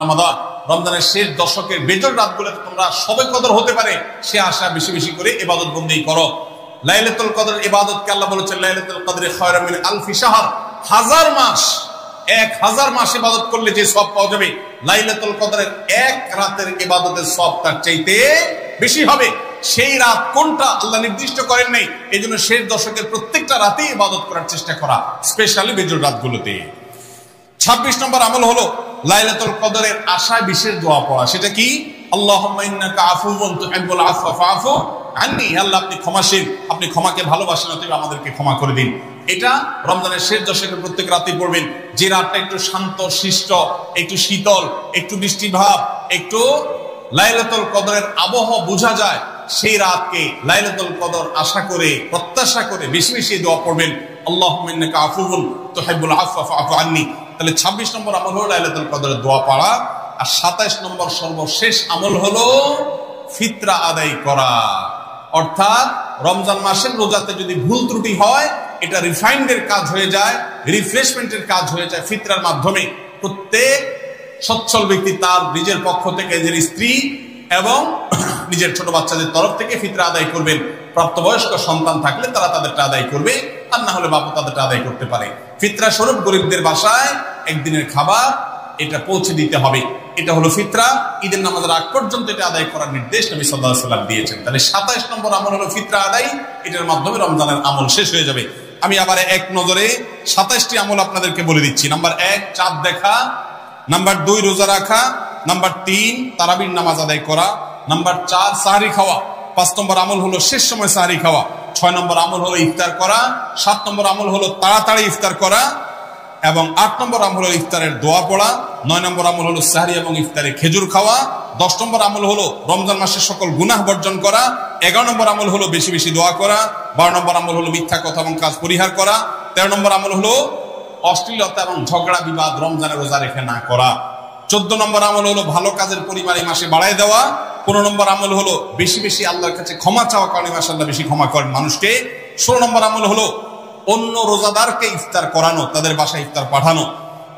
রমাদান রমজানের শেষ দশকের বেজর রাতগুলোতে তোমরা শবে কদর হতে পারে সে আশা বেশি বেশি করে ইবাদত বন্দেগী করো। লাইলাতুল কদর ইবাদতকে আল্লাহ বলেছেন লাইলাতুল কদরে খায়রুম মিন আলফি শাহর, 1000 মাস 1000 মাস ইবাদত করলে যে সওয়াব পাওয়া যাবে লাইলাতুল কদরের এক রাতের ইবাদতের সওয়াব তার চাইতে বেশি হবে। সেই রাত কোনটা আল্লাহ নির্দিষ্ট করেন নাই, এজন্য শেষ দশকের প্রত্যেকটা রাতে ইবাদত করার চেষ্টা করা, স্পেশালি বেজর রাতগুলোতে। 26 নম্বর আমল হলো লাইলাতুল কদরের আশায় বিশেষ দোয়া পড়া। সেটা কি? আল্লাহুম্মা ইন্নাকা আফুউন তুহিব্বুল আফওয়া ফাআফু আন্নী, আল্লাহ আপনি ক্ষমাশীল, আপনি ক্ষমাকে ভালোবাসেন, অতএব আমাদেরকে ক্ষমা করে দিন। এটা রমজানের শেষ দশকের প্রত্যেক রাতেই পড়বেন। যে রাতটা একটু শান্ত শিষ্ট, একটু শীতল, একটু বৃষ্টিভাব, একটু লাইলাতুল কদরের আবহাওয়া বোঝা যায়, সেই রাতকে লাইলাতুল কদর আশা করে প্রত্যাশা করে বেশি বেশি দোয়া পড়বেন, আল্লাহুম্মা ইন্নাকা আফুউন তুহিব্বুল আফওয়া ফাআফু আন্নী। তাহলে 26 নম্বর আমল হলো লাইলাতুল কদরের দোয়া পড়া। আর 27 নম্বর সর্বশেষ আমল হলো ফিতরা আদায় করা। অর্থাৎ রমজান মাসের রোজাতে যদি ভুল ত্রুটি হয়, এটা রিফাইন্ডের কাজ হয়ে যায়, রিফ্রেশমেন্টের কাজ হয়ে যায় ফিতরার মাধ্যমে। প্রত্যেক সচ্ছল ব্যক্তি তার নিজের পক্ষ থেকে, নিজের স্ত্রী এবং নিজের ছোট বাচ্চাদের তরফ থেকে ফিতরা আদায় করবেন। প্রাপ্তবয়স্ক সন্তান থাকলে তারা তাদেরটা আদায় করবে, আর না হলে বাবা তাদেরটা আদায় করতে পারে। ফিতরা স্বরূপ গরিবদের বাসায় একদিনের খাবার এটা পৌঁছে দিতে হবে। এটা হলো ফিতরা। ঈদের নামাজের আগ পর্যন্ত এটা আদায় করার নির্দেশ নবী সাল্লাল্লাহু আলাইহি ওয়াসাল্লাম দিয়েছেন। তাহলে 27 নম্বর আমল হলো ফিতরা আদায়। এটার মাধ্যমে রমজানের আমল শেষ হয়ে যাবে। আমি আবার এক নজরে 27টি আমল আপনাদেরকে বলে দিচ্ছি। নাম্বার 1 চাঁদ দেখা, নাম্বার 2 রোজা রাখা, নাম্বার 3 তারাবির নামাজ আদায় করা, নাম্বার 4 সাহরি খাওয়া, 5 নম্বর আমল হলো শেষ সময় সাহরি খাওয়া, 6 নম্বর আমল হলো ইফতার করা, 7 নম্বর আমল হলো তাড়াতাড়ি ইফতার করা, এবং 8 নম্বর আমল হলো ইফতারের দোয়া পড়া, 9 নম্বর আমল হলো সাহরি এবং ইফতারে খেজুর খাওয়া, 10 নম্বর আমল হলো রমজান মাসের সকল গুনাহ বর্জন করা, 11 নম্বর আমল হলো বেশি বেশি দোয়া করা, 12 নম্বর আমল হলো মিথ্যা কথা এবং কাজ পরিহার করা, 13 নম্বর আমল হলো অশ্লীলতা এবং ঝগড়া বিবাদ রমজানের রোজা রেখে না করা, 14 নম্বর আমল হলো ভালো কাজের পরিমাণ এই মাসে বাড়ায় দেওয়া, 15 নম্বর আমল হলো বেশি বেশি আল্লাহর কাছে ক্ষমা চাওয়া, কারণ মাশাআল্লাহ বেশি ক্ষমা করেন মানুষকে, 16 নম্বর আমল হলো অন্য রোজাদারকে ইফতার করানো, তাদের বাসায় ইফতার পাঠানো,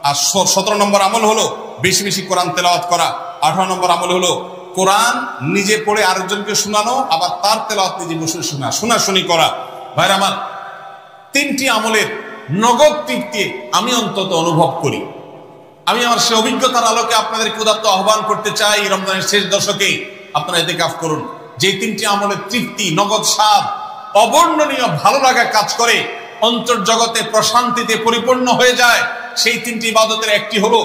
আর 17 নম্বর আমল হলো বেশি বেশি কোরআন তেলাওয়াত করা, 18 নম্বর আমল হলো কোরআন নিজে পড়ে আরেকজনকে শোনানো, আবার তার তেলাওয়াত নিজে বসে শোনাশুনি করা। ভাইরা আমার, 3টি আমলের নগদ তৃপ্তি আমি অন্তত অনুভব করি। আমি আমার সে অভিজ্ঞতার আলোকে আপনাদেরকে উদাত্ত আহ্বান করতে চাই, রমজানের শেষ দশকে আপনারা ইতিকাফ করুন। যে 3টি আমলের তৃপ্তি, নগদ স্বাদ, অবর্ণনীয় ভালো লাগা কাজ করে, অন্তর্জগতে প্রশান্তিতে পরিপূর্ণ হয়ে যায়, সেই 3টি ইবাদতের একটি হলো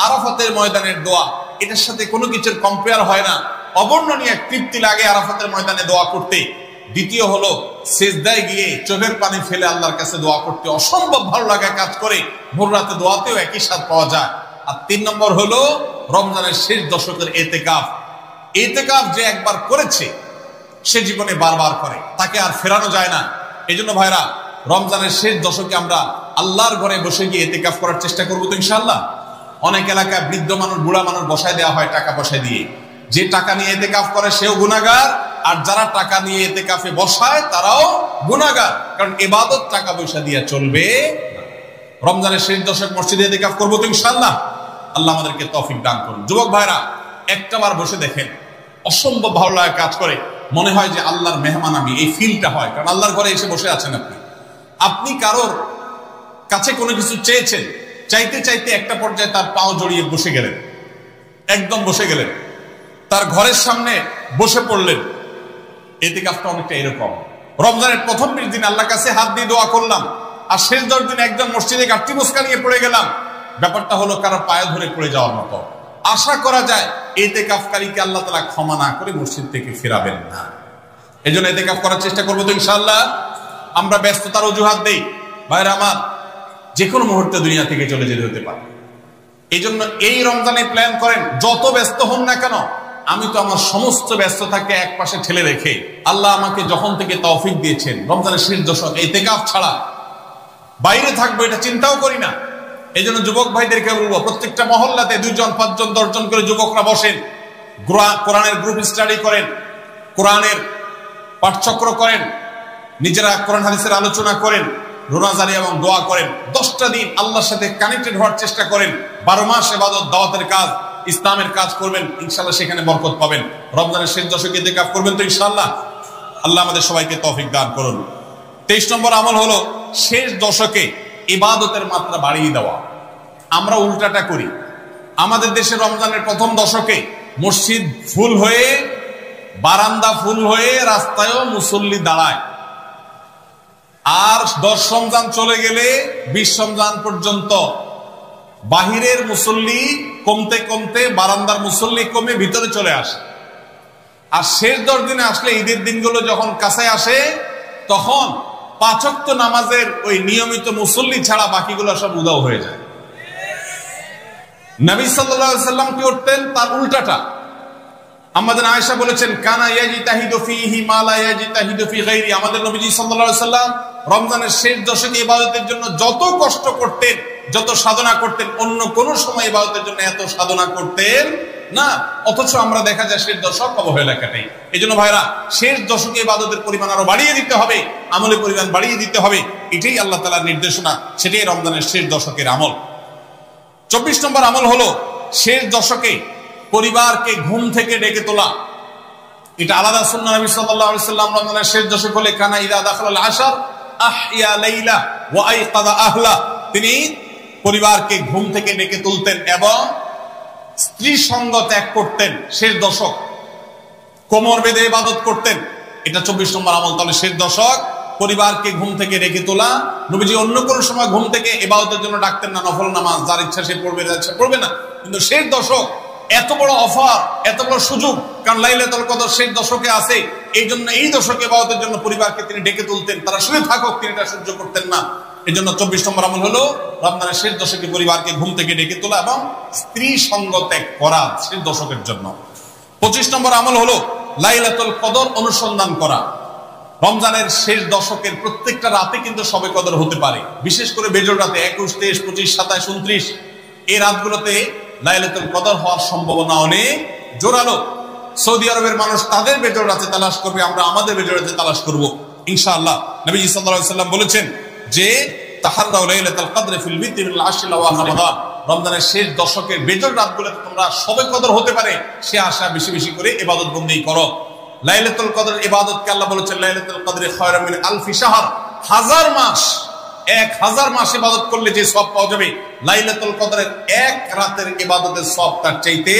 আরাফাতের ময়দানের দোয়া। এটার সাথে কোনো কিছুর কম্পেয়ার হয় না। অবর্ণনীয় তৃপ্তি লাগে আরাফাতের ময়দানে দোয়া করতে। দ্বিতীয় হলো সিজদায় গিয়ে চোখের পানি ফেলে আল্লাহর কাছে দোয়া করতে অসম্ভব ভালো লাগা কাজ করে। ভোর রাতে দোয়াতেও একই স্বাদ পাওয়া যায়। আর 3 নম্বর হলো রমজানের শেষ দশকের ইতিকাফ। ইতিকাফ যে একবার করেছে সে জীবনে বারবার করে, তাকে আর ফেরানো যায় না। এই জন্য ভাইরা, রমজানের শেষ দশকে আমরা আল্লাহর ঘরে বসে গিয়ে ইতিকাফ করার চেষ্টা করবো তো ইনশাআল্লাহ। অনেক এলাকায় বৃদ্ধ মানুষ, বুড়া মানুষ বসায় দেওয়া হয় টাকা পয়সা দিয়ে। যে টাকা নিয়ে ইতিকাফ করে সেও গুনাহগার, আর যারা টাকা নিয়ে ইতিকাফে বসায় তারাও গুনাহগার, কারণ ইবাদত টাকা পয়সা দিয়ে চলবে না। রমজানের শেষ দশক মসজিদে ইতিকাফ করবো তো ইনশাআল্লাহ। আল্লাহ আমাদেরকে তৌফিক দান করুন। যুবক ভাইরা, একটাবার বসে দেখেন, অসম্ভব ভালো লাগা কাজ করে। মনে হয় যে আল্লাহর মেহমান আমি, এই ফিলটা হয়, কারণ আল্লাহর ঘরে এসে বসে আছেন আপনি কারোর কাছে কোনো কিছু চেয়েছেন, চাইতে চাইতে একটা পর্যায়ে তার পাও জড়িয়ে বসে গেলেন, একদম বসে গেলেন, তার ঘরের সামনে বসে পড়লেন। ইতিকাফটা অনেকটা এরকম। রমজানের প্রথম 20 দিন আল্লাহর কাছে হাত দিয়ে দোয়া করলাম, আর শেষ 10 দিন একজন মসজিদে গাঁটটি মুস্কা নিয়ে পড়ে গেলাম। ব্যাপারটা হলো কারো পায়ে ধরে পড়ে যাওয়ার মতো। আশা করা যায় ইতিকাফকারীকে আল্লাহ তাআলা ক্ষমা না করে মসজিদ থেকে ফেরাবেন না। এই জন্য ইতিকাফ করার চেষ্টা করবো তো ইনশাআল্লাহ। আমরা ব্যস্ততার অজুহাত দেই। ভাইরা আমার, যে কোনো মুহূর্তে দুনিয়া থেকে চলে যেতে হতে পারে। এই জন্য এই রমজানে প্ল্যান করেন, যত ব্যস্ত হন না কেন, আমি তো আমার সমস্ত ব্যস্ততাকে এক পাশে ঠেলে রেখে, আল্লাহ আমাকে যখন থেকে তৌফিক দিয়েছেন রমজানের শেষ দশক ইতিকাফ ছাড়া বাইরে থাকবো এটা চিন্তাও করি না। এই জন্য যুবক ভাইদেরকে বলবো, প্রত্যেকটা মহল্লাতে 2 জন 5 জন 10 জন করে যুবকরা বসেন, কোরআনের গ্রুপ স্টাডি করেন, কোরআনের পাঠচক্র করেন, নিজেরা কোরআন হাদিসের আলোচনা করেন, রোনাজারি এবং দোয়া করেন। 10টা দিন আল্লাহর সাথে কানেক্টেড হওয়ার চেষ্টা করেন। 12 মাস ইবাদত দাওয়াতের কাজ ইসলামের কাজ করবেন, ইনশাআল্লাহ সেখানে বরকত পাবেন। রমজানের শেষ দশকে ইতিকাফ করবেন তো ইনশাআল্লাহ। আল্লাহ আমাদের সবাইকে তৌফিক দান করুন। 23 নম্বর আমল হলো শেষ দশকে ইবাদতের মাত্রা বাড়িয়ে দেওয়া। আমরা উল্টাটা করি। আমাদের দেশে রমজানের প্রথম দশকে মসজিদ ফুল হয়ে, বারান্দা ফুল হয়ে, রাস্তায়ও মুসল্লি দাঁড়ায়। আর 10 রমজান চলে গেলে 20 রমজান পর্যন্ত বাহিরের মুসল্লি কমতে কমতে বারান্দার মুসল্লি কমে ভিতরে চলে আসে। আর শেষ 10 দিনে আসলে, ঈদের দিনগুলো যখন কাছে আসে, তখন 5 ওয়াক্ত নামাজের ওই নিয়মিত মুসল্লি ছাড়া বাকিগুলো সব উধাও হয়ে যায়। নবী সাল্লাল্লাহু আলাইহি সাল্লাম কি করতেন? তার উল্টাটা। আমাদের আয়েশা বলেছেন, কানা ইয়াজিতাহিদু ফীহি মা লা ইয়াজিতাহিদু ফী গায়রি। আমাদের নবীজি সাল্লাল্লাহু আলাইহি সাল্লাম রমজানের শেষ দশকে ইবাদতের জন্য যত কষ্ট করতেন, যত সাধনা করতেন, অন্য কোন সময় ইবাদতের জন্য এত সাধনা করতেন না। অথচ আমরা দেখা যায় শেষ দশক অবহেলাকাটাই। এইজন্য ভাইরা, শেষ দশকে ইবাদতের পরিমাণ আরো বাড়িয়ে দিতে হবে, আমলের পরিমাণ বাড়িয়ে দিতে হবে। এটাই আল্লাহ তাআলার নির্দেশনা, সেটাই রমজানের শেষ দশকের আমল। 24 নম্বর আমল হলো শেষ দশকে পরিবারকে ঘুম থেকে ডেকে তোলা। এটা আলাদা সুন্নাহ। নবী সাল্লাল্লাহু আলাইহি সাল্লাম রমজানের শেষ দশক হলে কানা ইযা দাখালাল আশর আহইয়া লাইলা ওয়া আইকাযা আহলা। তিনি পরিবারকে ঘুম থেকে ডেকে তুলতেন এবং স্ত্রী সঙ্গ ত্যাগ করতেন। শেষ দশক কোমর বেঁধে ইবাদত করতেন। এটা 24 নম্বর আমল। তাহলে শেষ দশক পরিবারকে ঘুম থেকে ডেকে তোলা। নবীজি অন্য কোনো সময় ঘুম থেকে ইবাদতের জন্য ডাকতেন না, নফল নামাজ যার ইচ্ছা সে পড়বে, যার ইচ্ছা পড়বে না। কিন্তু শেষ দশক এত বড় অফার, এত বড় সুযোগ, কারণ লাইলাতুল কদর শেষ দশকে আছে। এই জন্য এই দশকে ইবাদতের জন্য পরিবারকে তিনি ডেকে তুলতেন। তারা শুয়ে থাকুক, তিনি এটা সহ্য করতেন না। এই জন্য 24 নম্বর আমল হলো রমজানের শেষ দশকে পরিবারকে ঘুম থেকে ডেকে তোলা এবং স্ত্রী সঙ্গ ত্যাগ করা শেষ দশকের জন্য। 25 নম্বর আমল হলো লাইলাতুল কদর অনুসন্ধান করা। রমজানের শেষ দশকের প্রত্যেকটা রাতে কিন্তু শবে কদর হতে পারে। বিশেষ করে বেজোড় রাতে 21, 23, 25, 27, 29 এই রাতগুলোতে লাইলাতুল কদর হওয়ার সম্ভাবনা অনেক জোরালো। সৌদি আরবের মানুষ তাদের বেজোড় রাতে তালাশ করবে, আমরা আমাদের বেজোড় রাতে তালাশ করব ইনশাআল্লাহ। নবীজি সাল্লাল্লাহু আলাইহি সাল্লাম বলেছেন যে তাহাররাউ লাইলাতুল কদর ফিল বিতি মিনাল আশরিল আওয়াখির রমাদান। রমজানের শেষ দশকের বেজোড় রাতগুলোতে তোমরা শবে কদর হতে পারে সে আশা বেশি বেশি করে ইবাদত বন্দেগী করো। লাইলাতুল কদর ইবাদতকে আল্লাহ বলেছেন লাইলাতুল কদরে খায়রুম মিন আলফি শাহর। 1000 মাস, 1000 মাস ইবাদত করলে যে সওয়াব পাওয়া যাবে, লাইলাতুল কদরের এক রাতের ইবাদতের সওয়াব তার চাইতে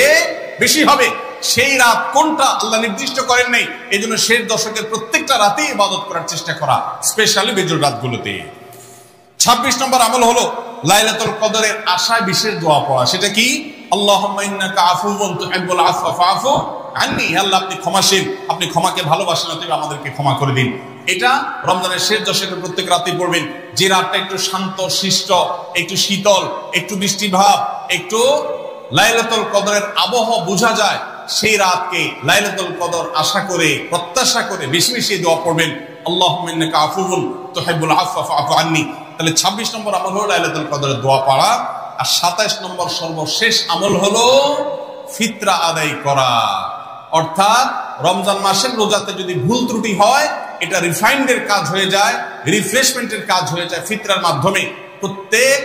বেশি হবে। সেই রাত কোনটা আল্লাহ নির্দিষ্ট করেন নাই। এইজন্য শেষ দশকের প্রত্যেকটা রাতে ইবাদত করার চেষ্টা করা, স্পেশালি বেজোড় রাতগুলোতে। 26 নম্বর আমল হলো লাইলাতুল কদরের আশায় বিশেষ দোয়া পড়া। সেটা কি? আল্লাহুম্মা ইন্নাকা আফুউন তুহিব্বুল আফওয়া ফাআফু আন্নী। আল্লাহ আপনি ক্ষমাশীল, আপনি ক্ষমাকে ভালোবাসেন, অতএব আমাদেরকে ক্ষমা করে দিন। এটা রমজানের শেষ দশকের প্রত্যেক রাতে পড়বেন। যে রাতটা একটু শান্ত শিষ্ট, একটু শীতল, একটু বৃষ্টিভাব, একটু লাইলাতুল কদরের আবহাওয়া বোঝা যায়, সেই রাতকে লাইলাতুল কদর আশা করে, প্রত্যাশা করে বেশি বেশি দোয়া পড়বেন। আল্লাহুম্মা ইন্নাকা আফুউন তুহিব্বুল আফওয়া ফাআফু আন্নী। তাহলে 26 নম্বর আমল হলো লাইলাতুল কদরের দোয়া পড়া। আর 27 নম্বর সর্বশেষ আমল হলো ফিতরা আদায় করা। অর্থাৎ রমজান মাসের রোজাতে যদি ভুল ত্রুটি হয়, এটা রিফাইন্ডের কাজ হয়ে যায়, রিফ্রেশমেন্টের কাজ হয়ে যায় ফিতরার মাধ্যমে। প্রত্যেক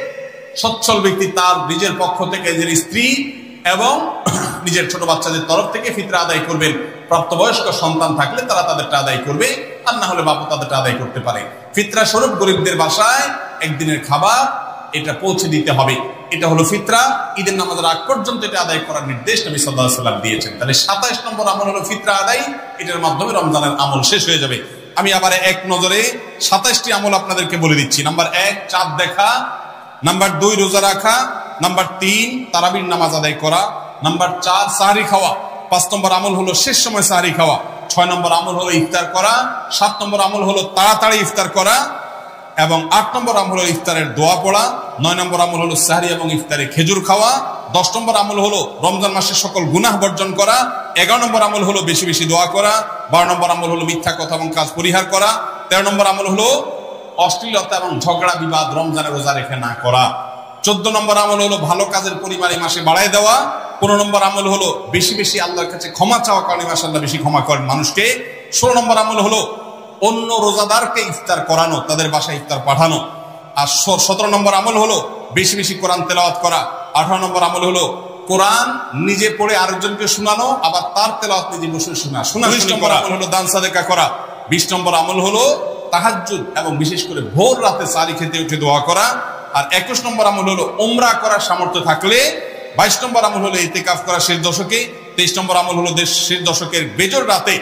সচ্ছল ব্যক্তি তার নিজের পক্ষ থেকে, নিজের স্ত্রী এবং নিজের ছোট বাচ্চাদের তরফ থেকে ফিতরা আদায় করবেন। প্রাপ্তবয়স্ক সন্তান থাকলে তারা তাদেরটা আদায় করবে, আর না হলে বাবা তাদেরটা আদায় করতে পারে। ফিতরা স্বরূপ গরিবদের বাসায় একদিনের খাবার এটা পৌঁছে দিতে হবে। এটা হলো ফিতরা। ঈদের নামাজের আগ পর্যন্ত এটা আদায় করার নির্দেশ নবী সাল্লাল্লাহু আলাইহি ওয়াসাল্লাম দিয়েছেন। তাহলে 27 নম্বর আমল হলো ফিতরা আদায়। এটার মাধ্যমে রমজানের আমল শেষ হয়ে যাবে। আমি আবার এক নজরে 27টি আমল আপনাদেরকে বলে দিচ্ছি। নাম্বার 1 চাঁদ দেখা, নাম্বার 2 রোজা রাখা, নাম্বার 3 তারাবির নামাজ আদায় করা, নাম্বার 4 সাহরি খাওয়া, 5 নম্বর আমল হলো শেষ সময় সাহরি খাওয়া, 6 নম্বর আমল হলো ইফতার করা, 7 নম্বর আমল হলো তাড়াতাড়ি ইফতার করা এবং 8 নম্বর আমল হলো ইফতারের দোয়া পড়া, 9 নম্বর আমল হলো সাহরি এবং ইফতারে খেজুর খাওয়া, 10 নম্বর আমল হলো রমজান মাসের সকল গুনাহ বর্জন করা, 11 নম্বর আমল হলো বেশি বেশি দোয়া করা, 12 নম্বর আমল হলো মিথ্যা কথা এবং কাজ পরিহার করা, 13 নম্বর আমল হলো অশ্লীলতা এবং ঝগড়া বিবাদ রমজানের রোজা রেখে না করা, 14 নম্বর আমল হলো ভালো কাজের পরিমাণ এই মাসে বাড়ায় দেওয়া, 15 নম্বর আমল হলো বেশি বেশি আল্লাহর কাছে ক্ষমা চাওয়া, কারণ এই মাসে আল্লাহ বেশি ক্ষমা করেন মানুষকে, 16 নম্বর আমল হলো অন্য রোজাদারকে ইফতার করানো, তাদের বাসায় ইফতার পাঠানো, আর 17 নম্বর আমল হলো বেশি বেশি কোরআন তেলাওয়াত করা, 18 নম্বর আমল হলো কোরআন নিজে পড়ে আরেকজনকে শোনানো, আবার তার তেলাওয়াত নিজে বসে শোনা। 19 নম্বর আমল হলো দান সাদেকা করা। 20 নম্বর আমল হলো তাহাজ্জুদ এবং বিশেষ করে ভোর রাতে সারি খেতে উঠে দোয়া করা। আর 21 নম্বর আমল হলো উমরা করার সামর্থ্য থাকলে। 22 নম্বর আমল হলো ইতিকাফ করা শেষ দশকে। 23 নম্বর আমল হলো শেষ দশকের বেজোড় রাতে,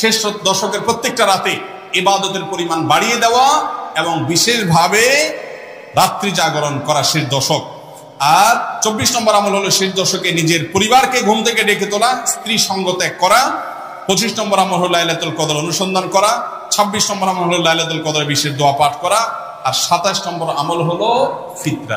শেষ দশকের প্রত্যেকটা রাতে ইবাদতের পরিমাণ বাড়িয়ে দেওয়া এবং বিশেষভাবে রাত্রি জাগরণ করা শেষ দশক। আর 24 নম্বর আমল হলো শেষ দশকে নিজের পরিবারকে ঘুম থেকে ডেকে তোলা, স্ত্রী সঙ্গ ত্যাগ করা। 25 নম্বর আমল হলো লাইলাতুল কদর অনুসন্ধান করা। 26 নম্বর আমল হলো লাইলাতুল কদর বিশেষ দোয়া পাঠ করা। আর 27 নম্বর আমল হলো ফিতরা।